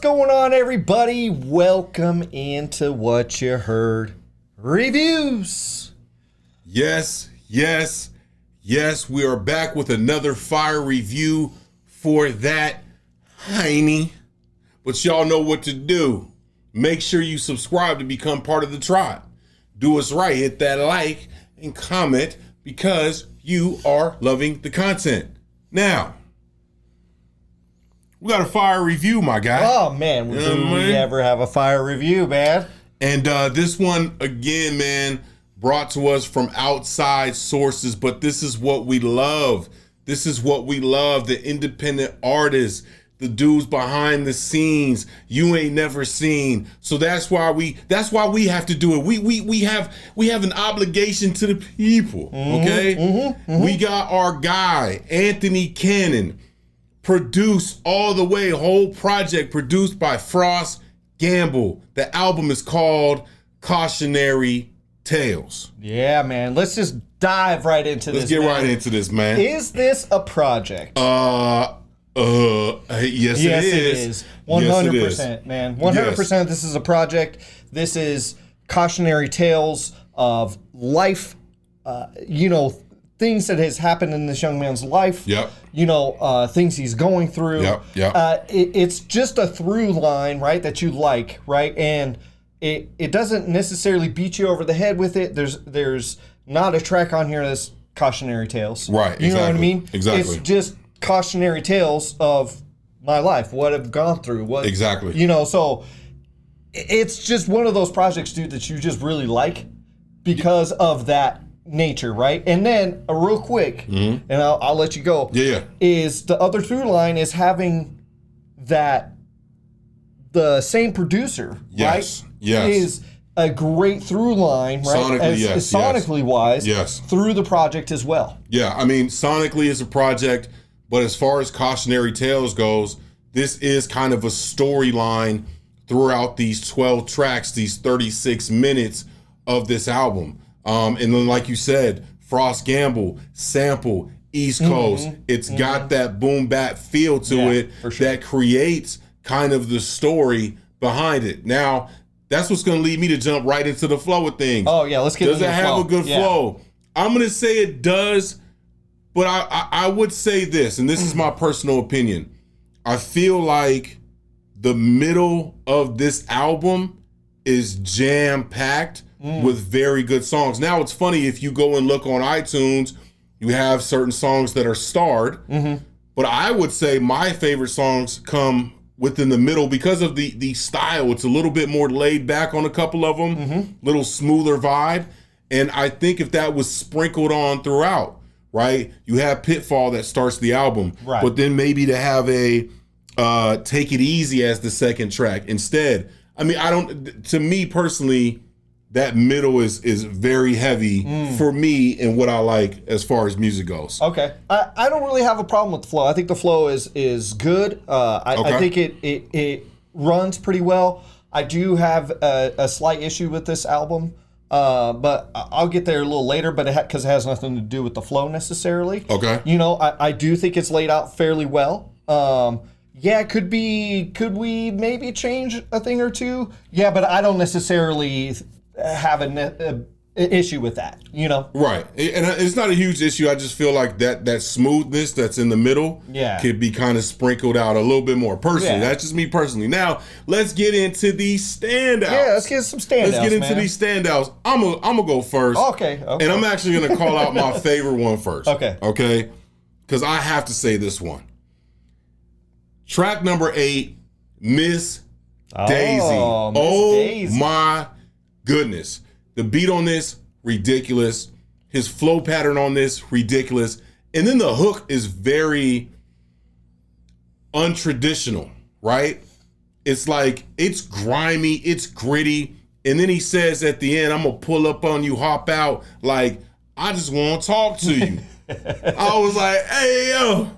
going on, everybody? Welcome into What You Heard Reviews. Yes. We are back with another fire review for that Heine. But y'all know what to do. Make sure you subscribe to become part of the tribe. Do us right. Hit that like and comment because you are loving the content. Now, we got a fire review, my guy. Oh, man. Do we ever have a fire review, man? And this one, again, man, brought to us from outside sources, but this is what we love. This is what we love, the independent artists, the dudes behind the scenes you ain't never seen. So that's why we have to do it. We have an obligation to the people, okay? We got our guy, Anthony Kannon, produced all the way, whole project produced by Frost Gamble. The album is called Cautionary Tales. Yeah, man. Let's just dive right into this. Let's get right into this, man. Is this a project? Yes, it is. 100%, man. 100% this is a project. This is Cautionary Tales of life, things that has happened in this young man's life. Yep. Things he's going through. Yep. It's just a through line, right, that you like, right? And it doesn't necessarily beat you over the head with it. There's not a track on here that's Cautionary Tales. Right, You know what I mean? Exactly. It's just cautionary tales of my life, what I've gone through. Exactly. So it's just one of those projects, dude, that you just really like because of that nature, right? And then real quick, and I'll let you go. Yeah. Is the other through line is having that the same producer, Yes. right? Yes. Is a great through line, right? Sonically wise, yes. Through the project as well. Yeah, I mean, sonically it's a project, but as far as Cautionary Tales goes, this is kind of a storyline throughout these 12 tracks, these 36 minutes of this album. And then, like you said, Frost Gamble, sample, East Coast. It's got that boom bap feel to it that creates kind of the story behind it. Now, that's what's going to lead me to jump right into the flow of things. Oh, yeah, let's get into the flow. Does it have a good flow? I'm going to say it does, but I would say this, and this is my personal opinion. I feel like the middle of this album is jam-packed with very good songs. Now, it's funny, if you go and look on iTunes, you have certain songs that are starred, but I would say my favorite songs come within the middle because of the style. It's a little bit more laid back on a couple of them, little smoother vibe. And I think if that was sprinkled on throughout, right, you have Pitfall that starts the album, right, but then maybe to have a Take It Easy as the second track instead. I mean, to me personally, that middle is very heavy for me and what I like as far as music goes. Okay. I don't really have a problem with the flow. I think the flow is good. I think it runs pretty well. I do have a slight issue with this album, but I'll get there a little later, but because it has nothing to do with the flow necessarily. Okay. I do think it's laid out fairly well. Could we maybe change a thing or two? Yeah, but I don't necessarily have an issue with that, Right. And it's not a huge issue. I just feel like that smoothness that's in the middle could be kind of sprinkled out a little bit more personally. That's just me personally. Now, let's get into these standouts. Yeah, let's get some standouts, Let's get into these standouts. I'm gonna go first. Okay. And I'm actually going to call out my favorite one first. Okay. Because I have to say this one. Track number 8, Miss Daisy. Daisy. My goodness. The beat on this, ridiculous. His flow pattern on this, ridiculous. And then the hook is very untraditional, right? It's like, it's grimy, it's gritty. And then he says at the end, I'm going to pull up on you, hop out. Like, I just want to talk to you. I was like, hey, yo.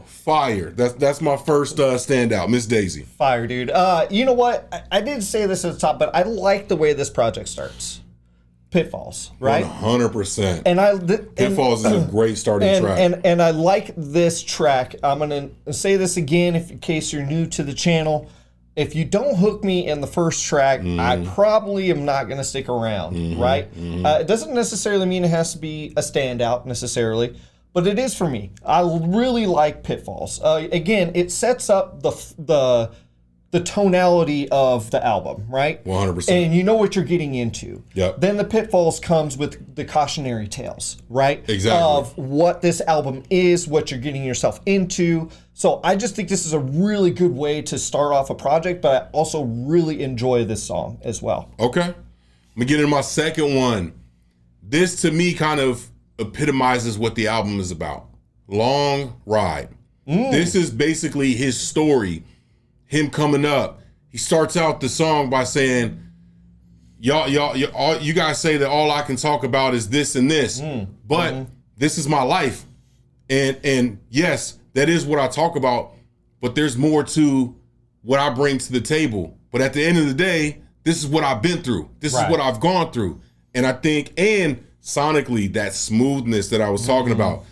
Fire. That's my first standout, Miss Daisy. Fire, dude. You know what? I didn't say this at the top, but I like the way this project starts. Pitfalls, right? 100%. And Pitfalls is a great starting track. And I like this track. I'm gonna say this again, in case you're new to the channel. If you don't hook me in the first track, I probably am not gonna stick around, right? It doesn't necessarily mean it has to be a standout necessarily, but it is for me. I really like Pitfalls. Again, it sets up the tonality of the album, right? 100%. And you know what you're getting into. Yep. Then the Pitfalls comes with the cautionary tales, right? Exactly. Of what this album is, what you're getting yourself into. So I just think this is a really good way to start off a project, but I also really enjoy this song as well. Okay. Let me get into my second one. This, to me, kind of epitomizes what the album is about. Long Ride. This is basically his story. Him coming up, he starts out the song by saying, you guys say that all I can talk about is this and this, but this is my life. And yes, that is what I talk about, but there's more to what I bring to the table. But at the end of the day, this is what I've been through. This is what I've gone through. And I think, and sonically, that smoothness that I was talking about,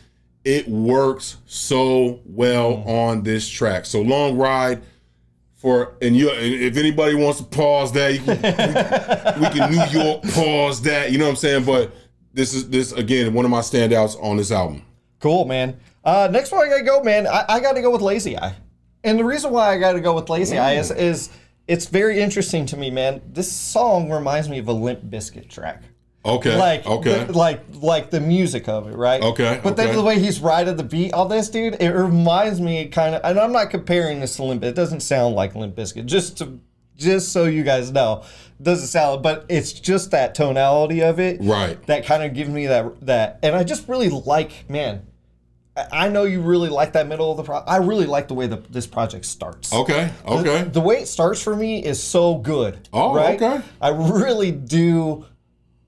it works so well on this track. So Long Ride, if anybody wants to pause that, we can New York pause that. You know what I'm saying? But this again, one of my standouts on this album. Cool, man. Next one I gotta go, man. I gotta go with Lazy Eye, and the reason why I gotta go with Lazy Eye is it's very interesting to me, man. This song reminds me of a Limp Bizkit track. Okay. Like the music of it, right? Okay. But then the way he's riding the beat on this, dude, it reminds me kind of, and I'm not comparing this to Limp. It doesn't sound like Limp Bizkit. Just so you guys know, it doesn't sound, but it's just that tonality of it, right? That kind of gives me that, and I just really like, man. I know you really like that middle of the project. I really like the way this project starts. Okay. The way it starts for me is so good. Oh, right? Okay. I really do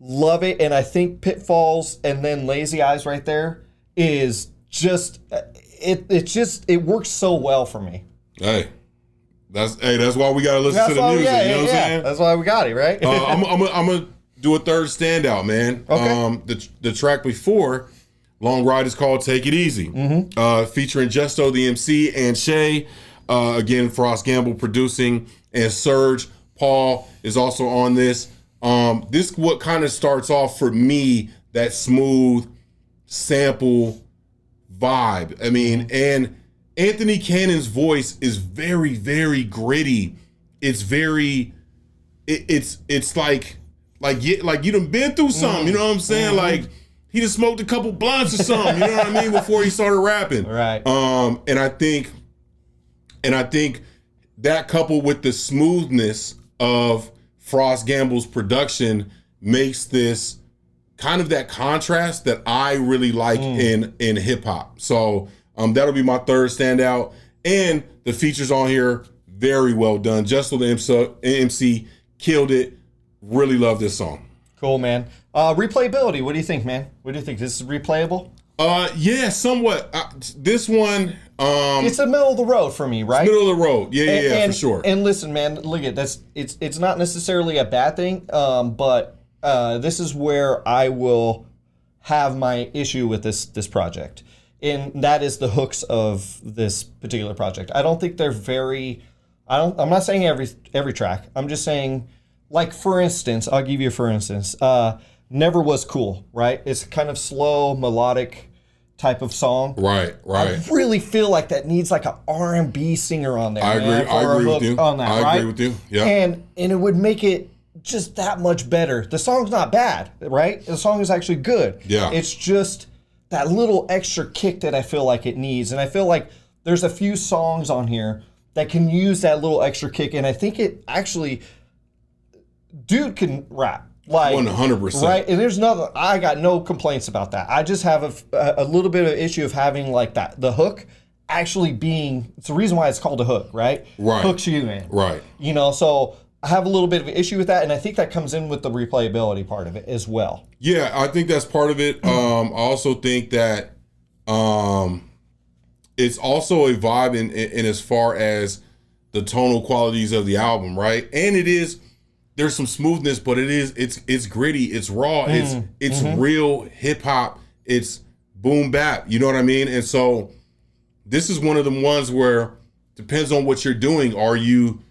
love it, and I think Pitfalls and then Lazy Eyes right there is just it works so well for me. Hey, that's why we gotta listen to the music. You know what I'm saying? That's why we got it, right? I'm gonna do a third standout, man. Okay. The track before Long Ride is called Take It Easy, featuring Justo the MC and Shay. Again, Frost Gamble producing, and Serge Paul is also on this. This what kind of starts off for me that smooth sample vibe. I mean, and Anthony Cannon's voice is very, very gritty. It's very, it's like you done been through something. You know what I'm saying? Like he just smoked a couple blunts or something. You know what I mean? Before he started rapping. Right. And I think that coupled with the smoothness of Frost Gamble's production makes this kind of that contrast that I really like in hip hop. So that'll be my third standout. And the features on here, very well done. Justo the MC killed it. Really love this song. Cool, man. Replayability, what do you think, man? What do you think? This is replayable? Yeah, somewhat. This one, it's the middle of the road for me, right? Middle of the road, yeah, for sure. And listen, man, look at this. It's not necessarily a bad thing, but this is where I will have my issue with this project, and that is the hooks of this particular project. I don't think they're very. I'm not saying every track. I'm just saying, like for instance, I'll give you for instance. Never Was Cool, right? It's kind of slow, melodic type of song. Right. I really feel like that needs like an R&B singer on there. I agree with you. On that, I agree with you. Yeah. And it would make it just that much better. The song's not bad, right? The song is actually good. Yeah. It's just that little extra kick that I feel like it needs. And I feel like there's a few songs on here that can use that little extra kick. And I think it actually, dude can rap. Like 100%. Right? And there's nothing, I got no complaints about that. I just have a little bit of issue of having like that, the hook actually being, it's the reason why it's called a hook, right? Right. Hooks you in. Right. You know, so I have a little bit of an issue with that, and I think that comes in with the replayability part of it as well. Yeah, I think that's part of it. I also think that it's also a vibe in as far as the tonal qualities of the album, right? And it is there's some smoothness, but it's gritty, it's raw, it's real hip hop, it's boom bap. You know what I mean? And so this is one of the ones where depends on what you're doing. Are you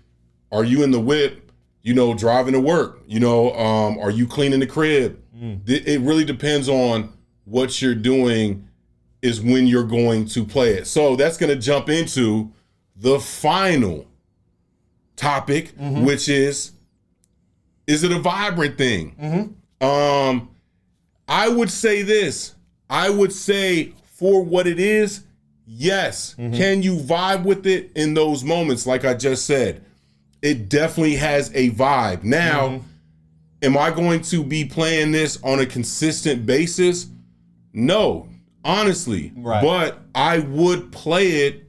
in the whip? You know, driving to work. You know, are you cleaning the crib? It really depends on what you're doing is when you're going to play it. So that's going to jump into the final topic, which is it a vibrant thing? I would say this. I would say for what it is, yes. Can you vibe with it in those moments? Like I just said, it definitely has a vibe. Now, am I going to be playing this on a consistent basis? No, honestly. Right. But I would play it,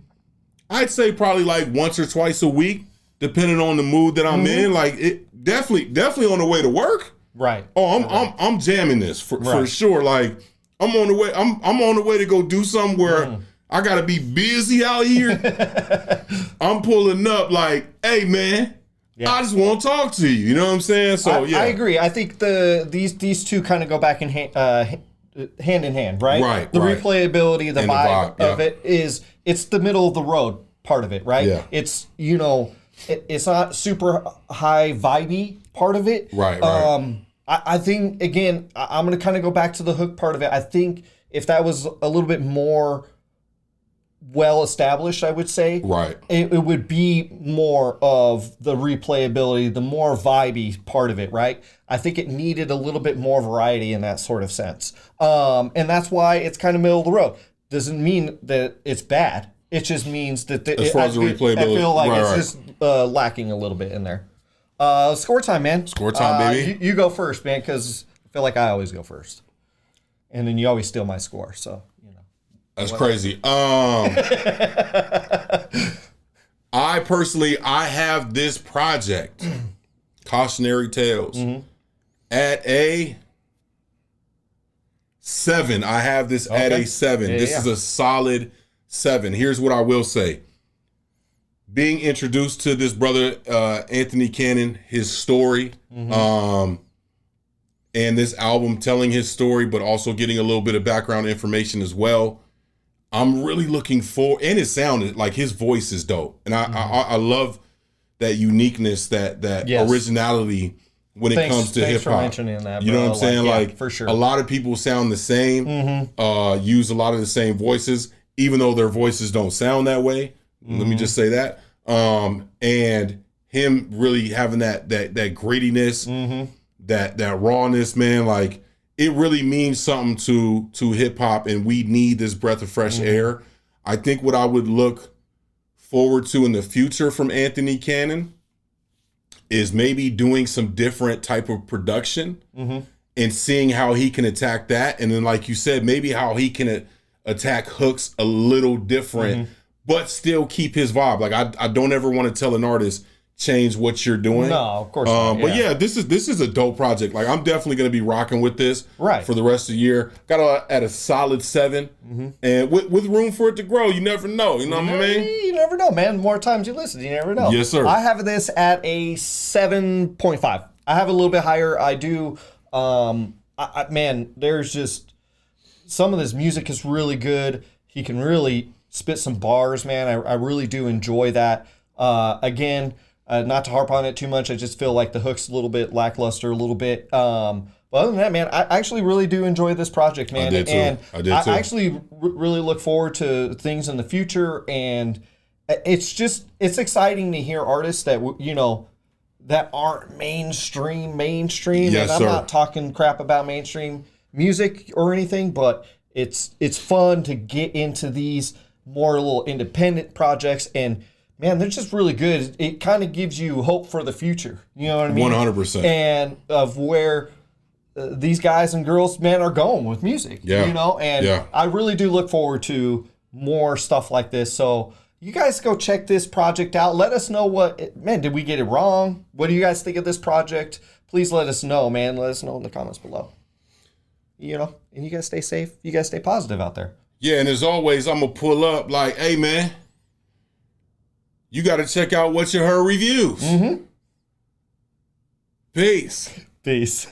I'd say probably like once or twice a week, depending on the mood that I'm in. Like it definitely on the way to work. Right. Oh, I'm jamming this for sure. Like I'm on the way. I'm on the way to go do something where I gotta be busy out here. I'm pulling up like, hey man, I just want to talk to you. You know what I'm saying? So I agree. I think these two kind of go back in hand in hand, right? Right. The replayability, the vibe of it it's the middle of the road part of it, right? Yeah. It's it's not super high vibey part of it. Right. I think again, I'm gonna kind of go back to the hook part of it. I think if that was a little bit more well established, I would say, right, it would be more of the replayability, the more vibey part of it, right? I think it needed a little bit more variety in that sort of sense, and that's why it's kind of middle of the road. Doesn't mean that it's bad. It just means that as far as the replayability, I feel like it's just lacking a little bit in there. Score time, man. Score time, baby. You go first, man, because I feel like I always go first, and then you always steal my score. So. That's crazy. I personally have this project, Cautionary Tales, at a 7. I have this at a 7. This is a solid 7. Here's what I will say. Being introduced to this brother, Anthony Kannon, his story, and this album telling his story, but also getting a little bit of background information as well. I'm really looking forward, and it sounded like his voice is dope, and I love that uniqueness, that originality when it comes to hip hop. Thanks for mentioning that, bro. You know what I'm saying? Like for sure, a lot of people sound the same, use a lot of the same voices, even though their voices don't sound that way. Let me just say that. And him really having that grittiness, that rawness, man, like. It really means something to hip hop, and we need this breath of fresh air. I think what I would look forward to in the future from Anthony Kannon is maybe doing some different type of production and seeing how he can attack that. And then, like you said, maybe how he can attack hooks a little different, but still keep his vibe. Like I don't ever want to tell an artist, change what you're doing. No, of course not. But yeah, this is a dope project. Like I'm definitely going to be rocking with this for the rest of the year. Got at a solid 7, and with room for it to grow. You never know. You know what I mean? You never know, man. More times you listen, you never know. Yes, sir. I have this at a 7.5. I have a little bit higher. I do. Man, there's just some of this music is really good. He can really spit some bars, man. I really do enjoy that. Again. Not to harp on it too much, I just feel like the hook's a little bit lackluster, a little bit. But other than that, man, I actually really do enjoy this project, man. I did too. And I did too. I actually really look forward to things in the future, and it's exciting to hear artists that that aren't mainstream. Yes, and I'm not talking crap about mainstream music or anything, but it's fun to get into these more little independent projects, and man, they're just really good. It kind of gives you hope for the future. You know what I mean? 100%. And of where these guys and girls, man, are going with music. Yeah. And I really do look forward to more stuff like this. So you guys go check this project out. Let us know did we get it wrong? What do you guys think of this project? Please let us know, man. Let us know in the comments below. And you guys stay safe. You guys stay positive out there. Yeah, and as always, I'm going to pull up like, hey, man, you got to check out What You Heard reviews. Peace. Peace.